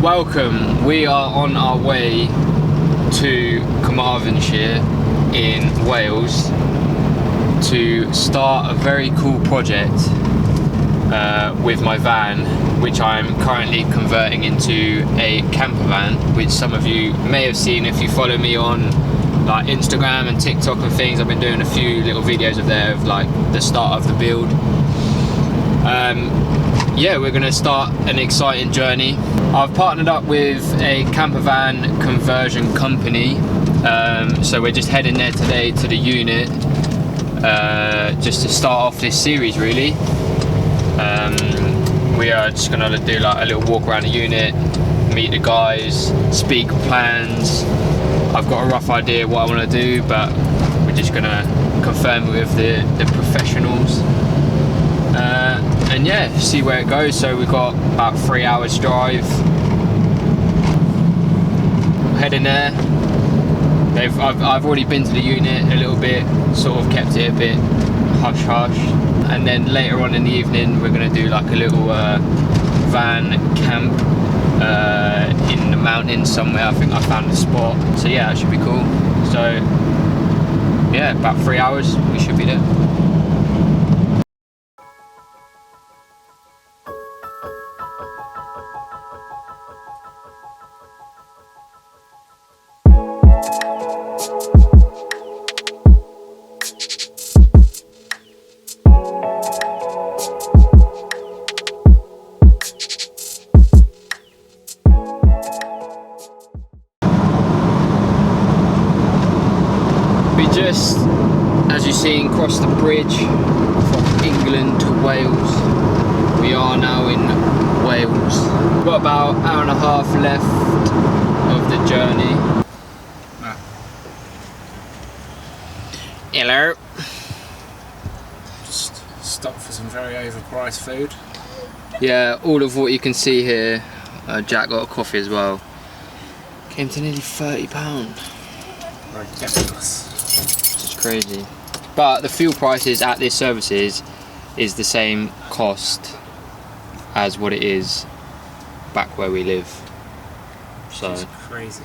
Welcome, we are on our way to Carmarthenshire in Wales to start a very cool project with my van, which I'm currently converting into a camper van, which some of you may have seen if you follow me on like Instagram and TikTok and things. I've been doing a few little videos of there of like the start of the build. Yeah, we're going to start an exciting journey. I've partnered up with a camper van conversion company, so we're just heading there today to the unit, just to start off this series really. We are just going to do like a little walk around the unit, meet the guys, speak plans. I've got a rough idea what I want to do, but we're just going to confirm it with the professionals. And yeah, see where it goes. So we've got about 3 hours drive. Heading there. I've already been to the unit a little bit, sort of kept it a bit hush hush. And then later on in the evening, we're going to do like a little van camp in the mountains somewhere. I think I found a spot. So yeah, that should be cool. So yeah, about 3 hours, we should be there. Just, as you've seen, crossed the bridge from England to Wales. We are now in Wales. We've got about an hour and a half left of the journey. Hello. Just stopped for some very overpriced food. Yeah, all of what you can see here. Jack got a coffee as well. Came to nearly £30. Ridiculous. Crazy, but the fuel prices at this services is the same cost as what it is back where we live. So it's crazy.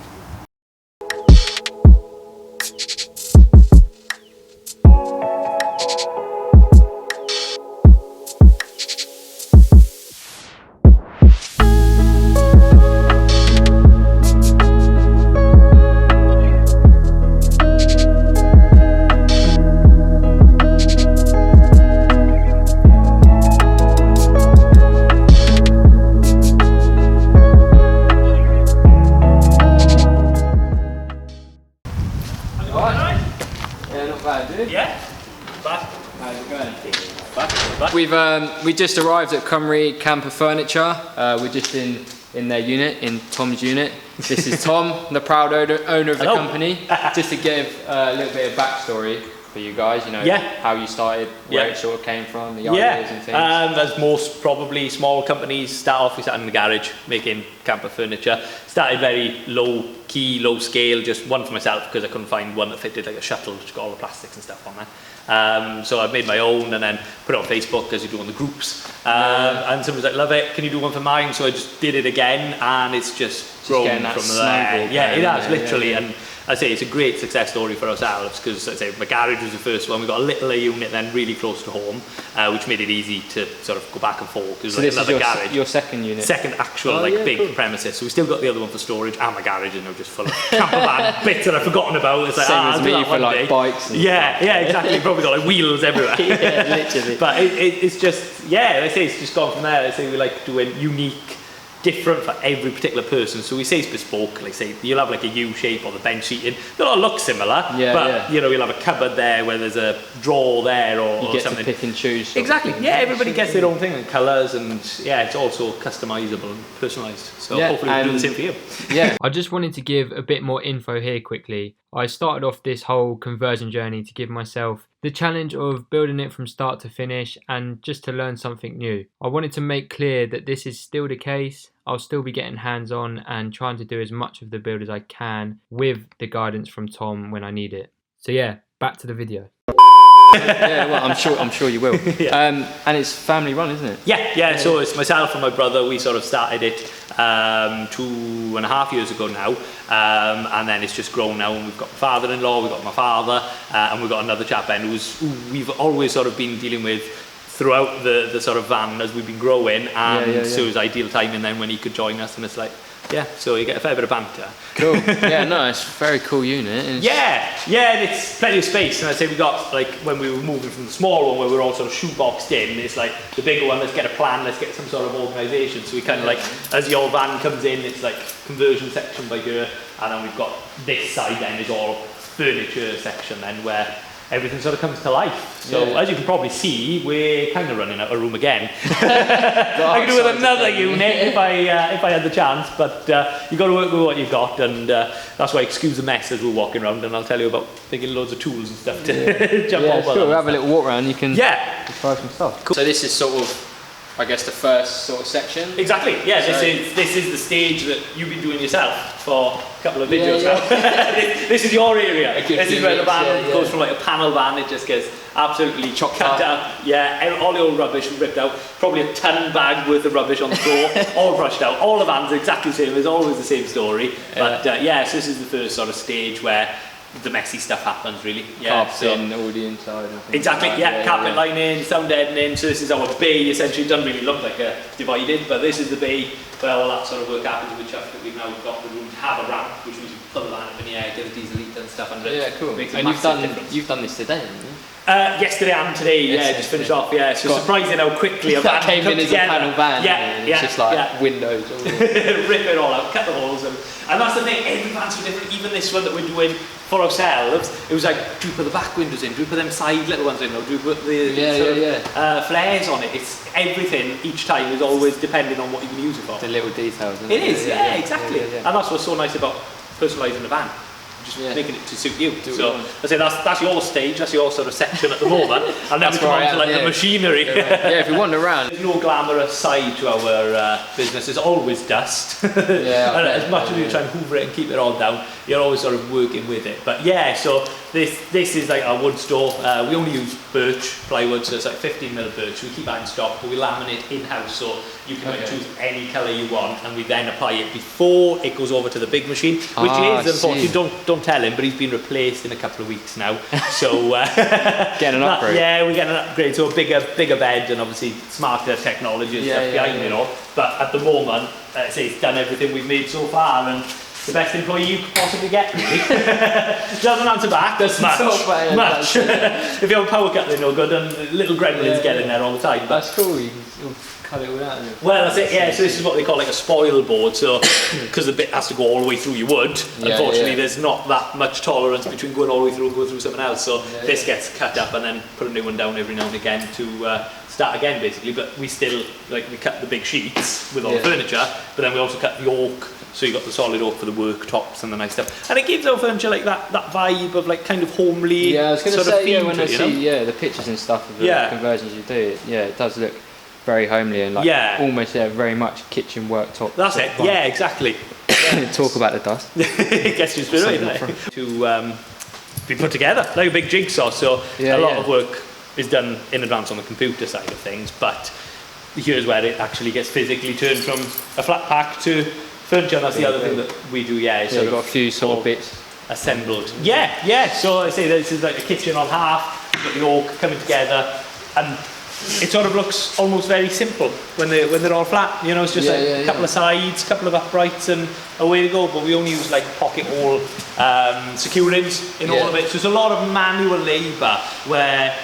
We just arrived at Cymru Camper Furniture. We're just in their unit, in Tom's unit. This is Tom, the proud owner of the company. Just to give a little bit of backstory for you guys, you know, how you started, where it sort of came from, the ideas and things. As most probably small companies start off, we started in the garage making camper furniture. Started very low key, low scale, just one for myself because I couldn't find one that fitted like a shuttle, which got all the plastics and stuff on there. So I made my own and then put it on Facebook as you do on the groups. And someone was like, love it, can you do one for mine? So I just did it again and it's just grown from there. Yeah, it has, literally. And I say it's a great success story for ourselves because I say my garage was the first one. We got a littler unit then really close to home, which made it easy to sort of go back and forth. So this is your second unit? Second actual big premises. So we still got the other one for storage and my garage is now just full of camper van bits that I've forgotten about. It's like, same as me for like bikes and stuff. Exactly. Probably got like wheels everywhere. Yeah, literally. But it's just, I say it's just gone from there. I say we like doing unique, different for every particular person. So we say it's bespoke, like say you'll have like a U shape or the bench seating. They'll all look similar, but you know, you'll have a cupboard there where there's a drawer there or you get something. To pick and choose. Exactly. Yeah, everybody gets their own thing and colours and it's also customizable and personalised. So hopefully we'll do the same for you. Yeah. I just wanted to give a bit more info here quickly. I started off this whole conversion journey to give myself the challenge of building it from start to finish and just to learn something new. I wanted to make clear that this is still the case. I'll still be getting hands-on and trying to do as much of the build as I can with the guidance from Tom when I need it. So yeah, back to the video. Yeah, well, I'm sure you will. Yeah. And it's family run, isn't it? Yeah. So it's myself and my brother. We sort of started it 2.5 years ago now, and then it's just grown now. And we've got my father-in-law, we've got my father, and we've got another chap then who we've always sort of been dealing with throughout the sort of van as we've been growing, and so it was ideal timing then when he could join us, and it's like, yeah, so you get a fair bit of banter. Cool. Yeah, no, it's a very cool unit. And it's plenty of space, and I'd say we got, like, when we were moving from the small one where we were all sort of shoeboxed in, it's like the bigger one, let's get a plan, let's get some sort of organisation. So we kind of like, as your van comes in, it's like conversion section by here, and then we've got this side then is all furniture section then where everything sort of comes to life. So as you can probably see, we're kind of running out of room again. I could do with another unit if I had the chance, but you've got to work with what you've got, and that's why I excuse the mess as we're walking around, and I'll tell you about taking loads of tools and stuff to jump over. Sure, we'll have a little walk around, you can try some stuff. Cool. So this is sort of, I guess, the first sort of section? Exactly, yeah, so this is the stage that you've been doing yourself for a couple of videos now. This is your area. This is where the van goes from like a panel van, it just gets absolutely cut out. Yeah, all the old rubbish ripped out, probably a ton bag worth of rubbish on the floor, all brushed out. All the vans are exactly the same, it's always the same story. But so this is the first sort of stage where the messy stuff happens, really. Carpeting, all the inside. Exactly, carpet lining, sound deadening. So this is our bay, essentially. It doesn't really look like a divided, but this is the bay where all that sort of work happens, which after we've now got the room to have a ramp, which means you pull the van up in the air, get a diesel heater and stuff under it. Yeah, cool. And you've done this today, haven't you? Yesterday and today, just finished off, So surprising how quickly a van came in as a panel van. It's just like windows. Rip it all out, cut the holes, and that's the thing. Every van's so different. Even this one that we're doing for ourselves, it was like, do you put the back windows in? Do you put them side little ones in? Or do you put the flares on it? It's everything. Each time is always depending on what you can use it for. The little details. It is, exactly. And that's what's so nice about personalising the van. Just making it to suit you. So I say that's your stage, that's your sort of section at the moment, and then we come on to like the machinery. If you wander around, there's no glamorous side to our business. There's always dust, and as much as you try and hoover it and keep it all down, you're always sort of working with it. But so this is like our wood store. We only use birch plywood, so it's like 15mm birch. We keep that in stock, but we laminate in-house, so you can choose any colour you want, and we then apply it before it goes over to the big machine, which is unfortunately don't tell him, but he's been replaced in a couple of weeks now. So getting an upgrade. We're getting an upgrade to a bigger bed, and obviously smarter technology and stuff behind it all. But at the moment, it's done everything we've made so far, and the best employee you could possibly get, really. Doesn't answer back, much. If you have a power cut, they're no good, and little gremlins get in there all the time. But that's cool. You'll cut it without it. Well, that's it. So this is what they call like a spoil board. So because the bit has to go all the way through your wood, unfortunately, there's not that much tolerance between going all the way through and going through something else. So this gets cut up and then put a new one down every now and again to start again, basically. But we still we cut the big sheets with all the furniture, but then we also cut the oak. So you've got the solid oak for the worktops and the nice stuff. And it gives our furniture like that vibe of like kind of homely. Yeah, I was going to say, when I see the pictures and stuff of the conversions you do, it does look very homely and like almost very much kitchen worktop. That's it, exactly. Talk about the dust. It gets you straight away, doesn't it? To be put together, like a big jigsaw. So a lot of work is done in advance on the computer side of things, but here's where it actually gets physically turned from a flat pack to furniture, and that's the other thing that we do, so you've got a few sort of bits assembled. So I say this is like a kitchen on half, you've got the oak coming together, and it sort of looks almost very simple when they're all flat. It's just a couple of sides, couple of uprights, and away to go. But we only use like pocket hole securings in all of it. So it's a lot of manual labour where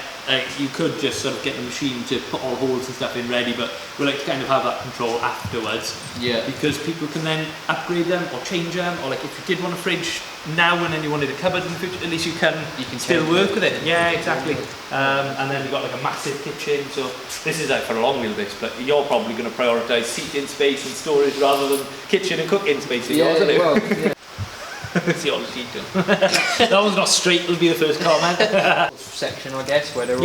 you could just sort of get the machine to put all holes and stuff in ready, but we like to kind of have that control afterwards. Because people can then upgrade them or change them, or like if you did want a fridge now and then you wanted a cupboard in the future, at least you can still work with it. Exactly. And then we've got like a massive kitchen, so this is like for a long wheelbase, but you're probably going to prioritise seating space and storage rather than kitchen and cooking space in yours, isn't it? See all the heating. That one's not straight, it'll be the first comment. Section, I guess, where they're all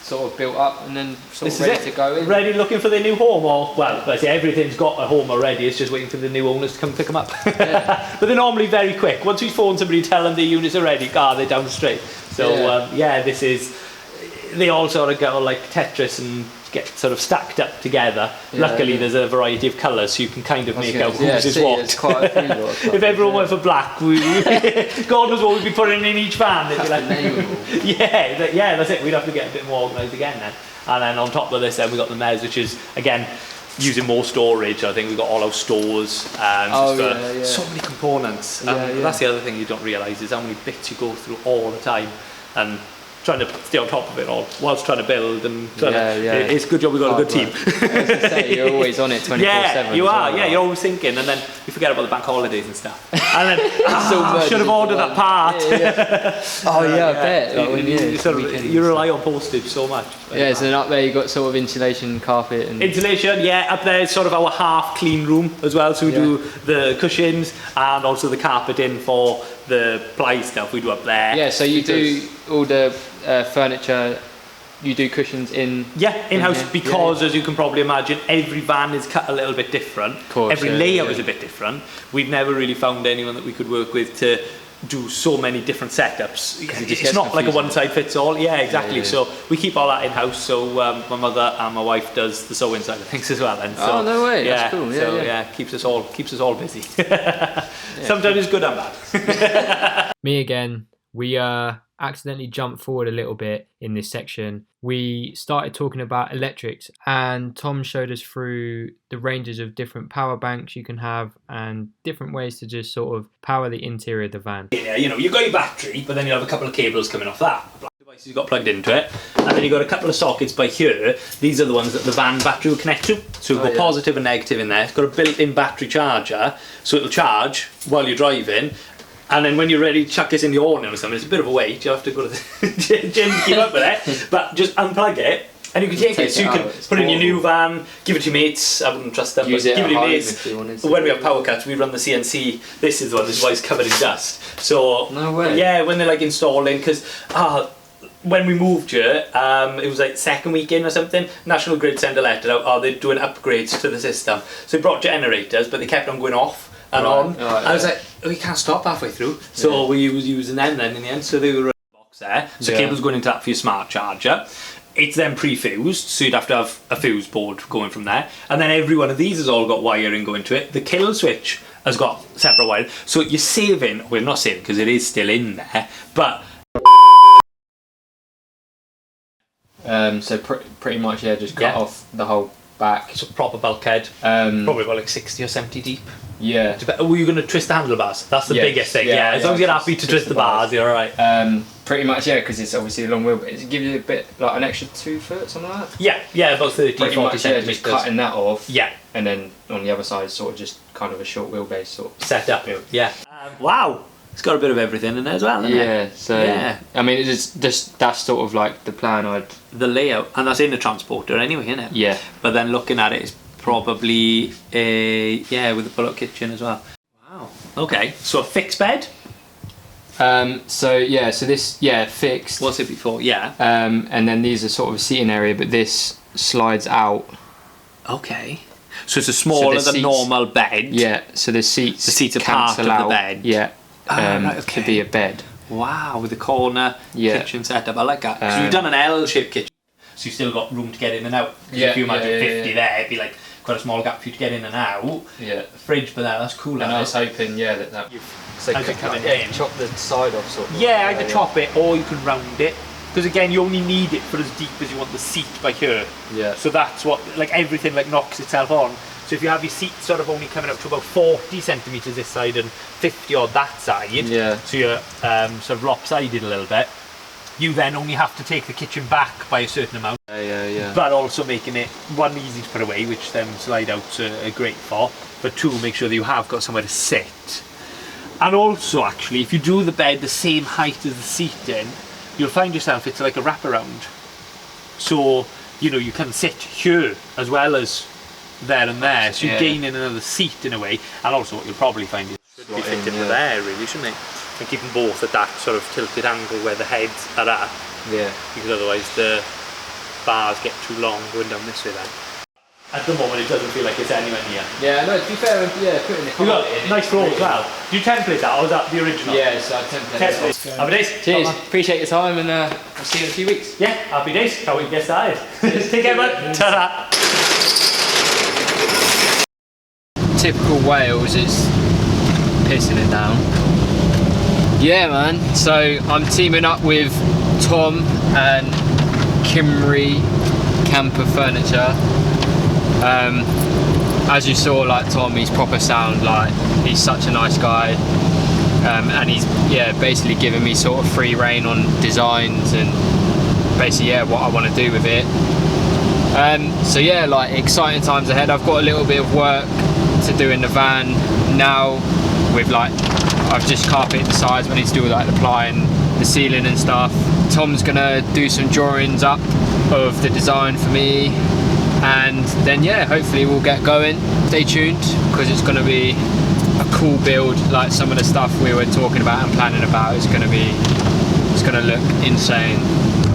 sort of built up and then sort This of is ready it. to go in. Ready looking for their new home, or well, I say everything's got a home already. It's just waiting for the new owners to come pick them up. Yeah. But they're normally very quick. Once we phone somebody, tell them their units are ready, they're down the street. So this is. They all sort of go like Tetris and get sort of stacked up together. Luckily, there's a variety of colours, so you can kind of make out whose is what. It's quite a few lots. If everyone went for black, God knows what we'd be putting in each van. They'd be like, that's it. We'd have to get a bit more organised again then. And then on top of this, then we got the Mez, which is again using more storage. I think we've got all our stores. So many components. That's the other thing you don't realise is how many bits you go through all the time, and trying to stay on top of it all whilst trying to build and it's a good job we've got a good team. I was gonna say, you're always on it 24/7. Yeah, you are. Yeah, you're always thinking, and then you forget about the bank holidays and stuff. And then I should have ordered that part. I bet. Like you rely on postage so much. Yeah, so then up there you got sort of insulation, carpet, and insulation. Yeah, up there is sort of our half clean room as well. So we do the cushions and also the carpeting for the ply stuff. We do up there. Yeah, so you do all the furniture. You do cushions in? Yeah, in-house, because as you can probably imagine, every van is cut a little bit different. Of course, every layout is a bit different. We've never really found anyone that we could work with to do so many different setups. It's not like a one-size-fits-all. Yeah, exactly. So we keep all that in-house. So my mother and my wife does the sewing side of things as well. And so, no way, that's cool. Keeps us all busy. Sometimes it's good and bad. Me again. We accidentally jumped forward a little bit in this section. We started talking about electrics, and Tom showed us through the ranges of different power banks you can have and different ways to just sort of power the interior of the van. Yeah, you've got your battery, but then you have a couple of cables coming off that. Devices you've got plugged into it, and then you've got a couple of sockets by here. These are the ones that the van battery will connect to. So we've got positive and negative in there. It's got a built-in battery charger, so it'll charge while you're driving. And then when you're ready to chuck this in the awning or something, it's a bit of a wait. You have to go to the gym to keep up with it. But just unplug it, and you can take it. So you can put it in your new van, give it to your mates. I wouldn't trust them, but give it to your mates. When we have power cuts, we run the CNC. This is the one. This is why it's covered in dust. So no way. Yeah, when they're like installing, because when we moved here, it was like second week in or something. National Grid sent a letter out. They're doing upgrades to the system. So they brought generators, but they kept on going off and on. I was like, we can't stop halfway through. So we was using them then in the end. So they were in the box there. So cables going into that for your smart charger. It's then pre-fused, so you'd have to have a fuse board going from there. And then every one of these has all got wiring going to it. The kill switch has got separate wiring. So you're saving, well, not saving because it is still in there, but so pretty much just cut off the whole back. it's a proper bulkhead. Probably about like 60 or 70 deep. Yeah. Were you going to twist the handlebars? That's the biggest thing. Yeah, as long as you're happy to twist the bars, you're alright. Pretty much, because it's obviously a long wheel, but it gives you a bit, like an extra 2 foot, something like that? Yeah, about 30, pretty 40 much, centimetres. just cutting that off. Yeah. And then on the other side, sort of just kind of a short wheelbase sort of set up. Yeah. Wow. It's got a bit of everything in there as well, hasn't it? Yeah, so, I mean, it's just, that's sort of like the plan the layout, and that's in the Transporter anyway, isn't it? Yeah. But then looking at it, it's probably with the pull-up kitchen as well. Wow. Okay, so a fixed bed? So this, fixed. What's it before? Yeah. And then these are sort of a seating area, but this slides out. Okay. So it's a smaller than normal bed. Yeah, so the seats are part of the bed. Yeah. Right, okay. To be a bed. Wow, with the corner kitchen setup. I like that. So you've done an L-shaped kitchen, so you've still got room to get in and out. If you imagine 50 there, it'd be like quite a small gap for you to get in and out. Yeah. Fridge, but that's cool. And I was hoping, that so chop the side off sort of. Yeah, either chop it or you can round it. Because again, you only need it for as deep as you want the seat by here. Yeah. So that's what, like everything knocks itself on. So if you have your seat sort of only coming up to about 40 centimetres this side and 50 on that side, so you're sort of lopsided a little bit, you then only have to take the kitchen back by a certain amount. But also making it, one, easy to put away, which then slide out are great for, but two, make sure that you have got somewhere to sit. And also actually, if you do the bed the same height as the seating, you'll find yourself it's like a wraparound. So, you can sit here as well as there and there, so you're gaining another seat in a way, and also what you'll probably find is should be fitting with there really, shouldn't it? And keep them both at that sort of tilted angle where the heads are at. Yeah. Because otherwise the bars get too long going down this way then. At the moment, it doesn't feel like it's anywhere near. Yeah, no, to be fair, yeah, putting the You got nice floor as well. Do you template that, or is that the original? Yeah, it's template. Happy days. Cheers. Appreciate your time, and I'll see you in a few weeks. Yeah, happy days. Can't wait to get started. Take care, bud. Ta-da. Typical Wales is pissing it down. Yeah, man. So I'm teaming up with Tom and Cymru Camper Furniture. As you saw, like Tom, he's proper sound. Like he's such a nice guy, and he's basically giving me sort of free reign on designs and basically what I want to do with it. So yeah, like exciting times ahead. I've got a little bit of work to do in the van now. With like, I've just carpeted the sides. I need to do like the ply and the ceiling and stuff. Tom's gonna do some drawings up of the design for me, and then hopefully we'll get going. Stay tuned, because it's gonna be a cool build. Like some of the stuff we were talking about and planning about is gonna look insane.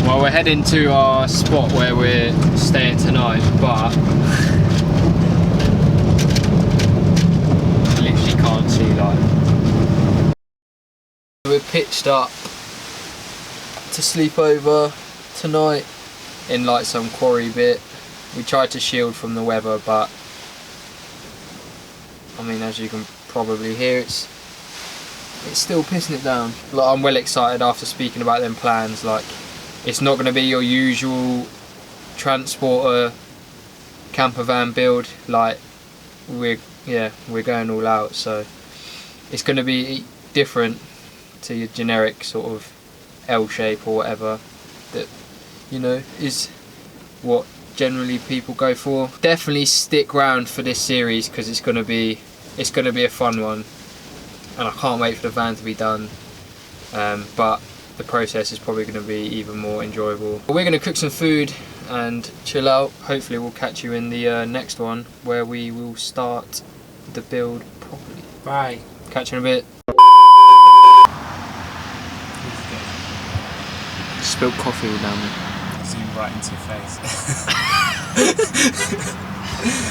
Well, we're heading to our spot where we're staying tonight, but literally can't see like. We're pitched up to sleep over tonight in like some quarry bit. We tried to shield from the weather, but I mean, as you can probably hear, it's still pissing it down. Like, I'm well excited after speaking about them plans. Like, it's not going to be your usual transporter camper van build. Like, we're going all out, so it's going to be different to your generic sort of L shape or whatever that is what generally people go for. Definitely stick around for this series, because it's gonna be a fun one, and I can't wait for the van to be done. But the process is probably going to be even more enjoyable. But we're going to cook some food and chill out. Hopefully we'll catch you in the next one, where we will start the build properly. Bye. Catch you in a bit. Spilled coffee all down me. Zoom right into your face.